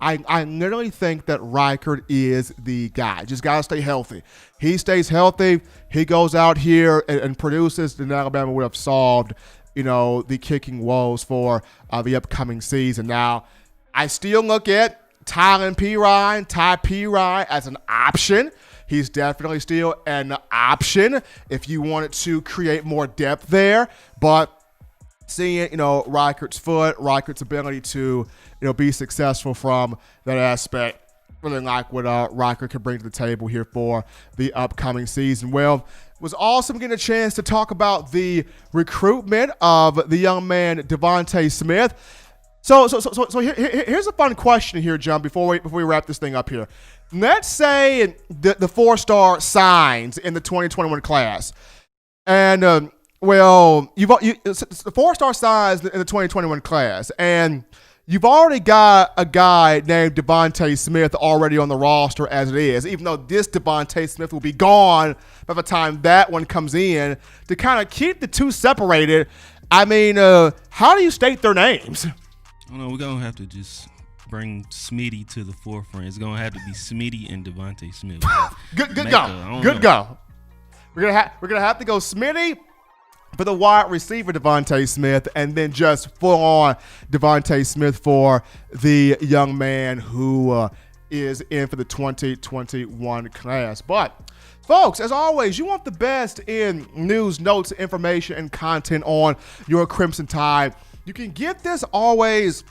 I literally think that Reichard is the guy. Just got to stay healthy. He stays healthy. He goes out here and produces, then Alabama would have solved, the kicking woes for the upcoming season. Now, I still look at Ty P. as an option. He's definitely still an option if you wanted to create more depth there. But seeing, Reichard's foot, Reichard's ability to, be successful from that aspect, really like what Reichard can bring to the table here for the upcoming season. Well, it was awesome getting a chance to talk about the recruitment of the young man Devontae Smith. So here's a fun question here, John, before we wrap this thing up here. Let's say the 4-star signs in the 2021 class. And, the 4-star signs in the 2021 class. And you've already got a guy named Devontae Smith already on the roster as it is, even though this Devontae Smith will be gone by the time that one comes in. To kind of keep the two separated, how do you state their names? I don't know. We're going to have to just bring Smitty to the forefront. It's going to have to be Smitty and Devontae Smith. Good go. We're gonna have to go Smitty for the wide receiver Devontae Smith, and then just full on Devontae Smith for the young man who is in for the 2021 class. But folks, as always, you want the best in news, notes, information, and content on your Crimson Tide. You can get this always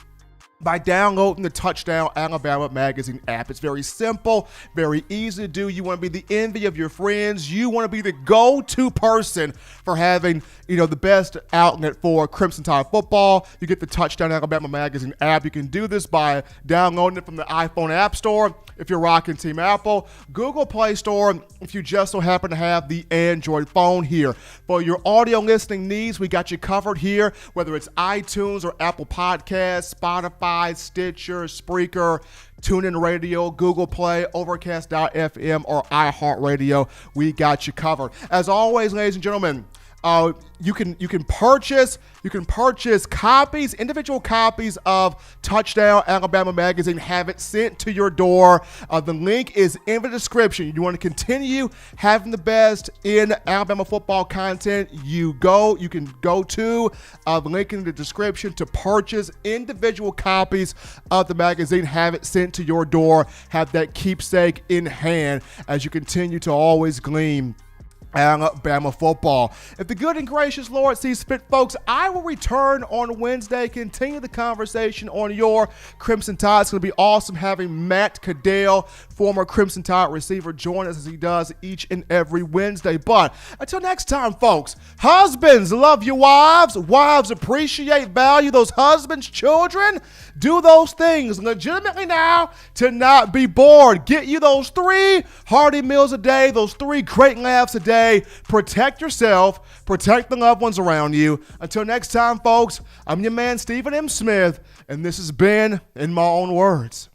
by downloading the Touchdown Alabama magazine app. It's very simple, very easy to do. You want to be the envy of your friends. You want to be the go-to person for having, the best outlet for Crimson Tide football. You get the Touchdown Alabama magazine app. You can do this by downloading it from the iPhone App Store if you're rocking Team Apple, Google Play Store if you just so happen to have the Android phone here. For your audio listening needs, we got you covered here, whether it's iTunes or Apple Podcasts, Spotify, Stitcher, Spreaker, TuneIn Radio, Google Play, Overcast.fm, or iHeartRadio. We got you covered. As always, ladies and gentlemen, you can purchase copies, individual copies of Touchdown Alabama magazine. Have it sent to your door. The link is in the description. You want to continue having the best in Alabama football content, you can go to the link in the description to purchase individual copies of the magazine. Have it sent to your door. Have that keepsake in hand as you continue to always glean Alabama football. If the good and gracious Lord sees fit, folks, I will return on Wednesday, continue the conversation on your Crimson Tide. It's going to be awesome having Matt Cadell, former Crimson Tide receiver, join us as he does each and every Wednesday. But until next time, folks, husbands, love your wives. Wives, appreciate, value those husbands. Children, do those things legitimately now to not be bored. Get you those 3 hearty meals a day, those 3 great laughs a day. Protect yourself, protect the loved ones around you. Until next time, folks, I'm your man, Stephen M. Smith, and this has been In My Own Words.